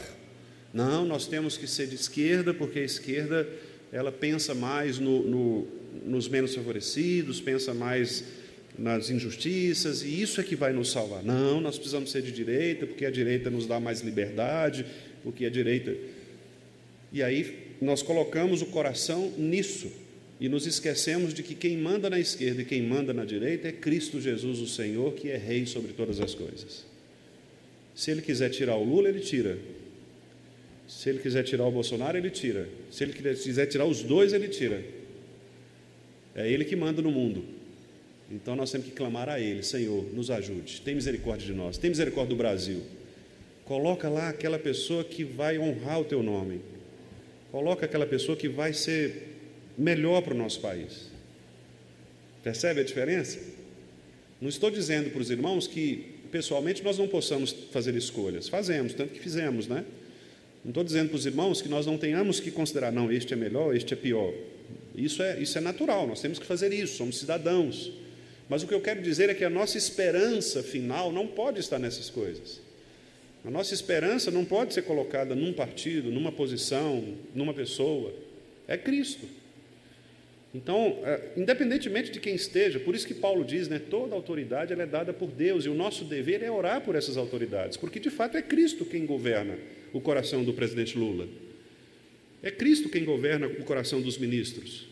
Não, nós temos que ser de esquerda, porque a esquerda ela pensa mais nos menos favorecidos, pensa mais nas injustiças, e isso é que vai nos salvar. Não, nós precisamos ser de direita, porque a direita nos dá mais liberdade, porque a direita... E aí nós colocamos o coração nisso, e nos esquecemos de que quem manda na esquerda e quem manda na direita é Cristo Jesus, o Senhor, que é Rei sobre todas as coisas. Se Ele quiser tirar o Lula, Ele tira. Se Ele quiser tirar o Bolsonaro, Ele tira. Se Ele quiser tirar os dois, Ele tira. É Ele que manda no mundo. Então nós temos que clamar a Ele: Senhor, nos ajude, tem misericórdia de nós, tem misericórdia do Brasil. Coloca lá aquela pessoa que vai honrar o Teu nome. Coloca aquela pessoa que vai ser melhor para o nosso país. Percebe a diferença? Não estou dizendo para os irmãos que, pessoalmente, nós não possamos fazer escolhas. Fazemos, tanto que fizemos, né? Não estou dizendo para os irmãos que nós não tenhamos que considerar, não, este é melhor, este é pior. Isso é natural, nós temos que fazer isso, somos cidadãos. Mas o que eu quero dizer é que a nossa esperança final não pode estar nessas coisas. A nossa esperança não pode ser colocada num partido, numa posição, numa pessoa. É Cristo. Então, independentemente de quem esteja, por isso que Paulo diz, né, toda autoridade ela é dada por Deus, e o nosso dever é orar por essas autoridades, porque de fato é Cristo quem governa o coração do presidente Lula. É Cristo quem governa o coração dos ministros.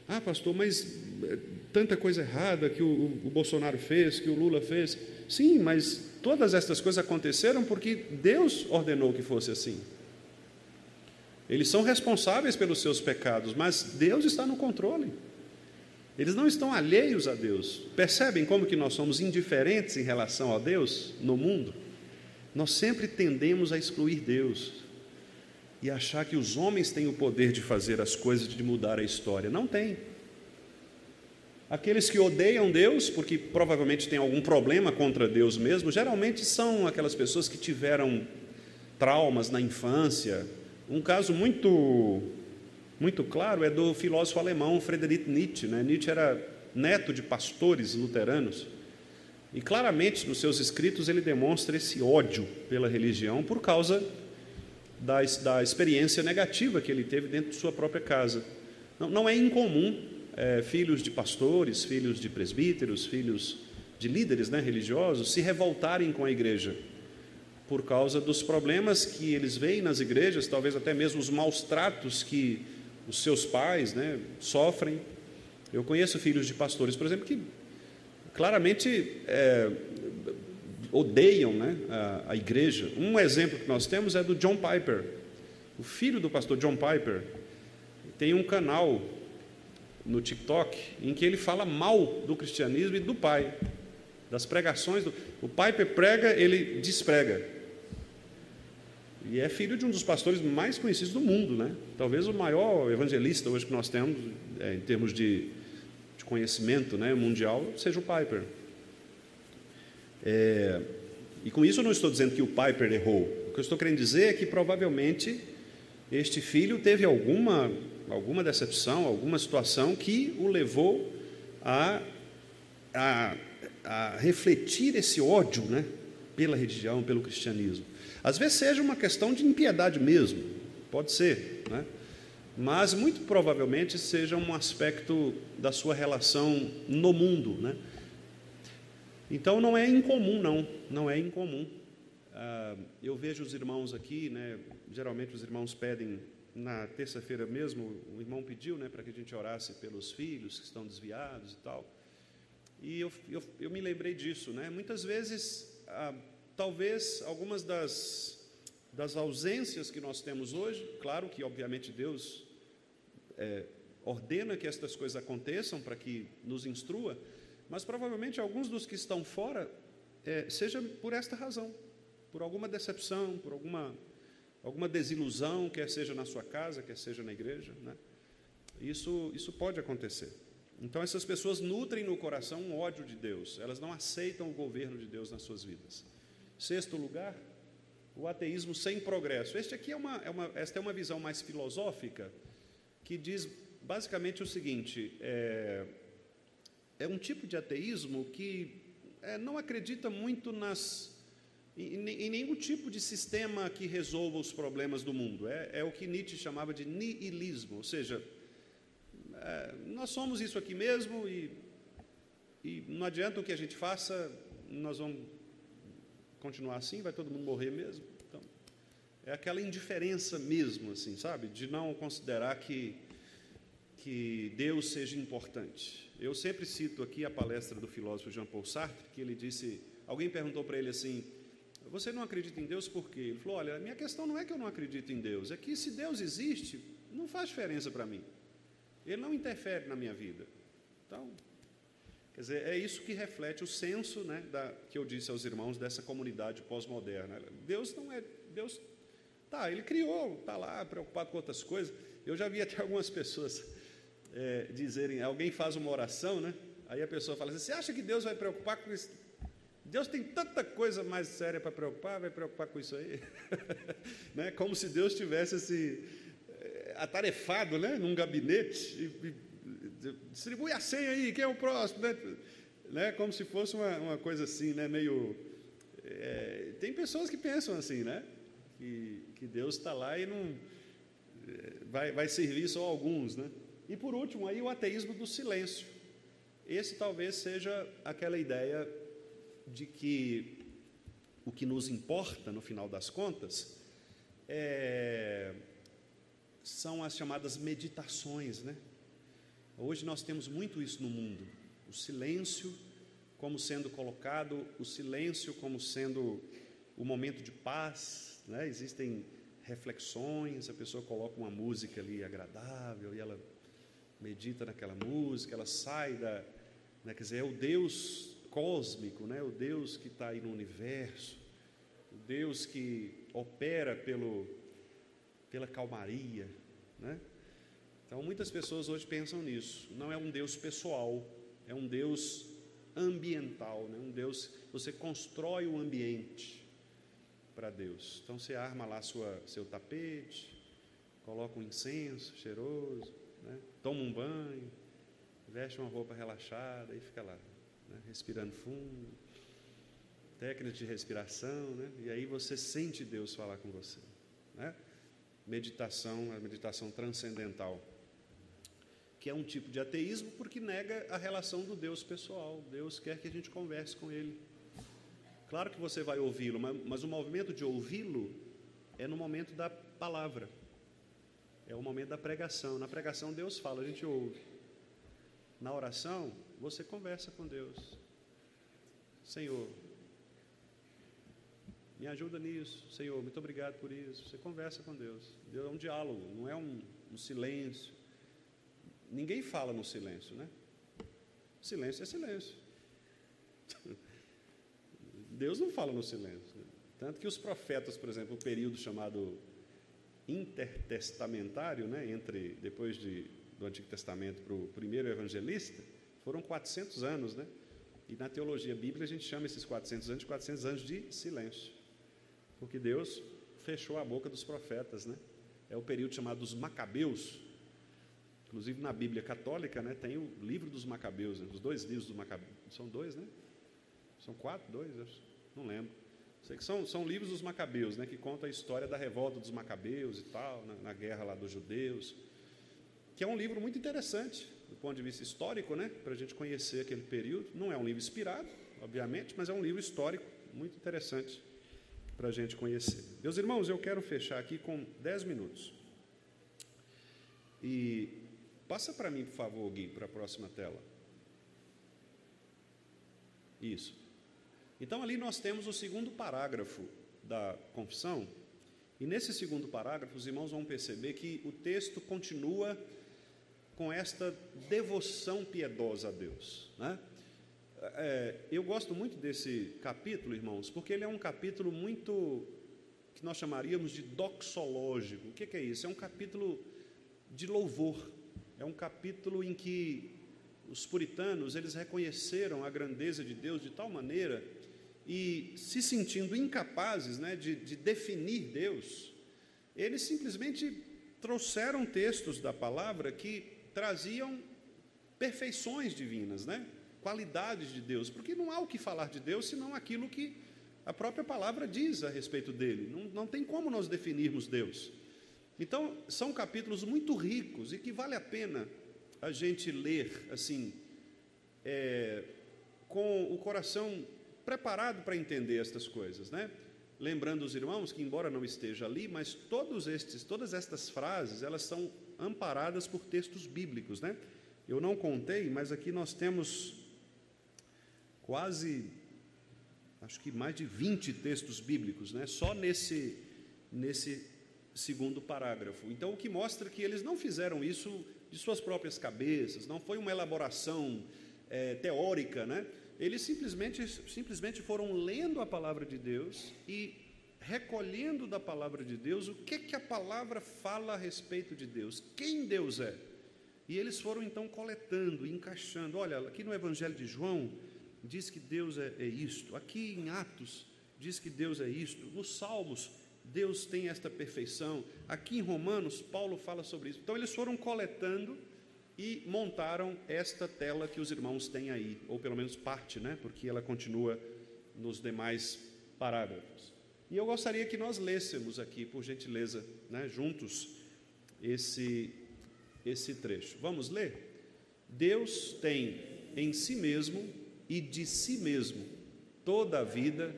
Ah, pastor, mas tanta coisa errada que o Bolsonaro fez, que o Lula fez. Sim, mas todas essas coisas aconteceram porque Deus ordenou que fosse assim. Eles são responsáveis pelos seus pecados, mas Deus está no controle. Eles não estão alheios a Deus. Percebem como que nós somos indiferentes em relação a Deus no mundo? Nós sempre tendemos a excluir Deus e achar que os homens têm o poder de fazer as coisas, de mudar a história. Não tem. Aqueles que odeiam Deus, porque provavelmente têm algum problema contra Deus mesmo, geralmente são aquelas pessoas que tiveram traumas na infância. Um caso muito claro é do filósofo alemão Friedrich Nietzsche. Nietzsche era neto de pastores luteranos e claramente nos seus escritos ele demonstra esse ódio pela religião por causa da experiência negativa que ele teve dentro de sua própria casa. Não é incomum filhos de pastores, filhos de presbíteros, filhos de líderes religiosos se revoltarem com a igreja por causa dos problemas que eles veem nas igrejas, talvez até mesmo os maus tratos que os seus pais sofrem. Eu conheço filhos de pastores, por exemplo, que claramente odeiam a igreja. Um exemplo que nós temos é do John Piper. O filho do pastor John Piper tem um canal no TikTok em que ele fala mal do cristianismo e do pai, das pregações. O Piper prega, ele desprega. E é filho de um dos pastores mais conhecidos do mundo, talvez o maior evangelista hoje que nós temos, em termos de conhecimento mundial, seja o Piper. E com isso eu não estou dizendo que o Piper errou. O que eu estou querendo dizer é que provavelmente este filho teve alguma decepção, alguma situação que o levou a refletir esse ódio pela religião, pelo cristianismo. Às vezes seja uma questão de impiedade mesmo, pode ser, mas muito provavelmente seja um aspecto da sua relação no mundo, Então não é incomum, não é incomum. Eu vejo os irmãos aqui, geralmente os irmãos pedem, na terça-feira mesmo, o irmão pediu para que a gente orasse pelos filhos que estão desviados e tal, e eu me lembrei disso, muitas vezes, talvez algumas das ausências que nós temos hoje, claro que obviamente Deus ordena que estas coisas aconteçam para que nos instrua, mas provavelmente alguns dos que estão fora, seja por esta razão, por alguma decepção, por alguma desilusão, quer seja na sua casa, quer seja na igreja, Isso pode acontecer. Então essas pessoas nutrem no coração um ódio de Deus, elas não aceitam o governo de Deus nas suas vidas. Sexto lugar, o ateísmo sem progresso. Esta é uma visão mais filosófica, que diz basicamente o seguinte: é um tipo de ateísmo que não acredita muito em nenhum tipo de sistema que resolva os problemas do mundo. É o que Nietzsche chamava de nihilismo, ou seja, nós somos isso aqui mesmo e não adianta o que a gente faça, nós vamos continuar assim, vai todo mundo morrer mesmo. Então, é aquela indiferença mesmo, assim, sabe, de não considerar que Deus seja importante. Eu sempre cito aqui a palestra do filósofo Jean-Paul Sartre, que ele disse, alguém perguntou para ele assim: você não acredita em Deus por quê? Ele falou: olha, a minha questão não é que eu não acredito em Deus, é que se Deus existe, não faz diferença para mim. Ele não interfere na minha vida. Então, quer dizer, é isso que reflete o senso que eu disse aos irmãos dessa comunidade pós-moderna. Deus não é... Deus, ele criou, está lá, preocupado com outras coisas. Eu já vi até algumas pessoas dizerem, alguém faz uma oração, aí a pessoa fala assim: você acha que Deus vai preocupar com isso? Deus tem tanta coisa mais séria para preocupar, vai preocupar com isso aí? Como se Deus tivesse atarefado num gabinete e distribui a senha aí, quem é o próximo? Como se fosse uma coisa assim, meio... tem pessoas que pensam assim, que Deus está lá e não vai servir só a alguns, E por último, aí o ateísmo do silêncio. Esse talvez seja aquela ideia de que o que nos importa, no final das contas, são as chamadas meditações, né? Hoje nós temos muito isso no mundo, o silêncio como sendo colocado, o silêncio como sendo o momento de paz, né? Existem reflexões, a pessoa coloca uma música ali agradável e ela medita naquela música, ela sai né, quer dizer, é o Deus cósmico, né? O Deus que está aí no universo, o Deus que opera pela calmaria, né? Então muitas pessoas hoje pensam nisso. Não é um Deus pessoal, é um Deus ambiental, né? Um Deus, você constrói o ambiente para Deus. Então você arma lá seu tapete, coloca um incenso cheiroso, né? Toma um banho, veste uma roupa relaxada e fica lá, né? Respirando fundo, técnicas de respiração, né? E aí você sente Deus falar com você, né? Meditação, a meditação transcendental, que é um tipo de ateísmo porque nega a relação do Deus pessoal. Deus quer que a gente converse com Ele. Claro que você vai ouvi-lo, mas o movimento de ouvi-lo é no momento da palavra, é o momento da pregação. Na pregação Deus fala, a gente ouve. Na oração você conversa com Deus. Senhor, me ajuda nisso. Senhor, muito obrigado por isso. Você conversa com Deus. Deus é um diálogo, não é um silêncio. Ninguém fala no silêncio, né? Silêncio é silêncio. Deus não fala no silêncio, né? Tanto que os profetas, por exemplo, o período chamado intertestamentário, né, depois do Antigo Testamento para o primeiro evangelista, foram 400 anos, né? E na teologia bíblica a gente chama esses 400 anos de 400 anos de silêncio, porque Deus fechou a boca dos profetas, né? É o período chamado dos Macabeus. Inclusive na Bíblia católica, né, tem o livro dos Macabeus, né? Os 2 livros dos Macabeus, são 2, né? São 4, 2, não lembro. Sei que são livros dos Macabeus, né, que contam a história da revolta dos Macabeus e tal, na guerra lá dos judeus, que é um livro muito interessante do ponto de vista histórico, né, para a gente conhecer aquele período. Não é um livro inspirado, obviamente, mas é um livro histórico muito interessante para a gente conhecer. Meus irmãos, eu quero fechar aqui com 10 minutos. E passa para mim, por favor, Gui, para a próxima tela. Isso. Então ali nós temos o segundo parágrafo da confissão, e nesse segundo parágrafo os irmãos vão perceber que o texto continua com esta devoção piedosa a Deus, né? Eu gosto muito desse capítulo, irmãos, porque ele é um capítulo muito, que nós chamaríamos de doxológico. O que é isso? É um capítulo de louvor, é um capítulo em que os puritanos, eles reconheceram a grandeza de Deus de tal maneira, e se sentindo incapazes, né, de definir Deus, eles simplesmente trouxeram textos da palavra que traziam perfeições divinas, né, qualidades de Deus, porque não há o que falar de Deus senão aquilo que a própria palavra diz a respeito dele. Não tem como nós definirmos Deus. Então são capítulos muito ricos e que vale a pena a gente ler assim, com o coração preparado para entender estas coisas, né? Lembrando os irmãos que, embora não esteja ali, mas todas estas frases, elas são amparadas por textos bíblicos, né? Eu não contei, mas aqui nós temos quase, acho que mais de 20 textos bíblicos, né? Só nesse segundo parágrafo. Então, o que mostra que eles não fizeram isso de suas próprias cabeças, não foi uma elaboração teórica, né? Eles simplesmente foram lendo a palavra de Deus e recolhendo da palavra de Deus o que a palavra fala a respeito de Deus, quem Deus é. E eles foram então coletando, encaixando. Olha, aqui no Evangelho de João diz que Deus é isto, aqui em Atos diz que Deus é isto, nos Salmos Deus tem esta perfeição, aqui em Romanos Paulo fala sobre isso. Então eles foram coletando e montaram esta tela que os irmãos têm aí, ou pelo menos parte, né? Porque ela continua nos demais parágrafos. E eu gostaria que nós lêssemos aqui, por gentileza, né, juntos, esse trecho. Vamos ler? Deus tem em si mesmo e de si mesmo toda a vida,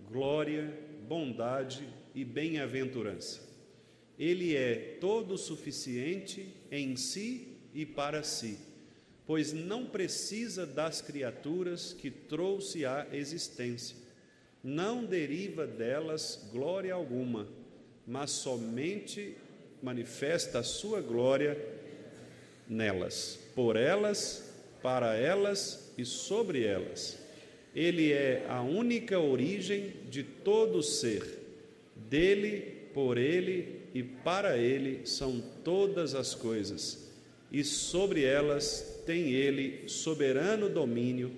glória, bondade e bem-aventurança. Ele é todo suficiente em si e para si, pois não precisa das criaturas que trouxe à existência. Não deriva delas glória alguma, mas somente manifesta a sua glória nelas, por elas, para elas e sobre elas. Ele é a única origem de todo ser. Dele, por ele e para ele são todas as coisas, e sobre elas tem ele soberano domínio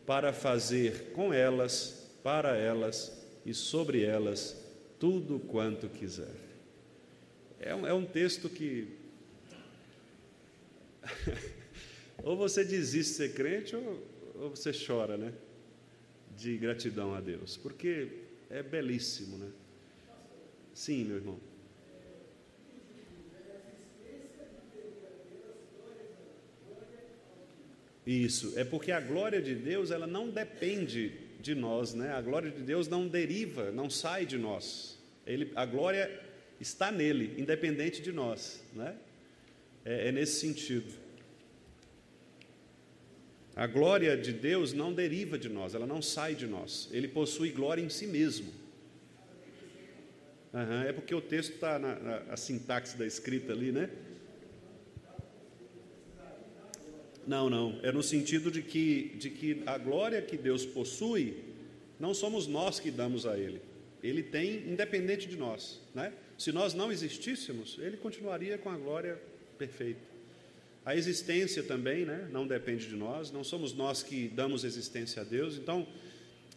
para fazer com elas, para elas e sobre elas tudo quanto quiser. É um texto que ou você desiste de ser crente ou você chora, né? De gratidão a Deus, porque é belíssimo, né? Sim, meu irmão. Isso, é porque a glória de Deus, ela não depende de nós, né? A glória de Deus não deriva, não sai de nós. A glória está nele, independente de nós, né? É nesse sentido. A glória de Deus não deriva de nós, ela não sai de nós. Ele possui glória em si mesmo. É porque o texto está a sintaxe da escrita ali, né? Não, é no sentido de que a glória que Deus possui, não somos nós que damos a Ele. Ele tem independente de nós, né? Se nós não existíssemos, Ele continuaria com a glória perfeita. A existência também, né, não depende de nós, não somos nós que damos existência a Deus. Então,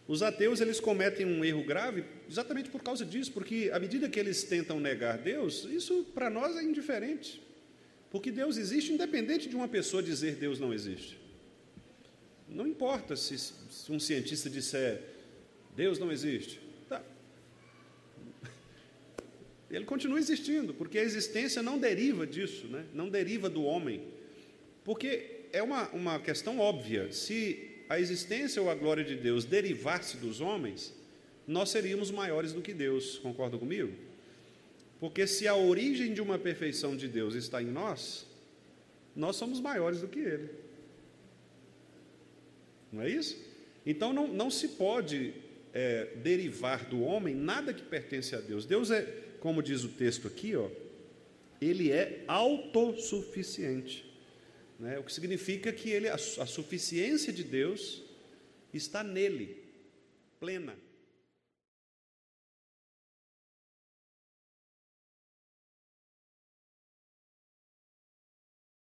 os ateus, eles cometem um erro grave exatamente por causa disso, porque à medida que eles tentam negar Deus, isso para nós é indiferente, porque Deus existe independente de uma pessoa dizer Deus não existe. Não importa se um cientista disser Deus não existe, tá. Ele continua existindo, porque a existência não deriva disso, né? Não deriva do homem, porque é uma questão óbvia. Se a existência ou a glória de Deus derivasse dos homens, nós seríamos maiores do que Deus, concorda comigo? Porque se a origem de uma perfeição de Deus está em nós, nós somos maiores do que Ele. Não é isso? Então não se pode derivar do homem nada que pertence a Deus. Deus é, como diz o texto aqui, Ele é autossuficiente, né? O que significa que a suficiência de Deus está nele, plena.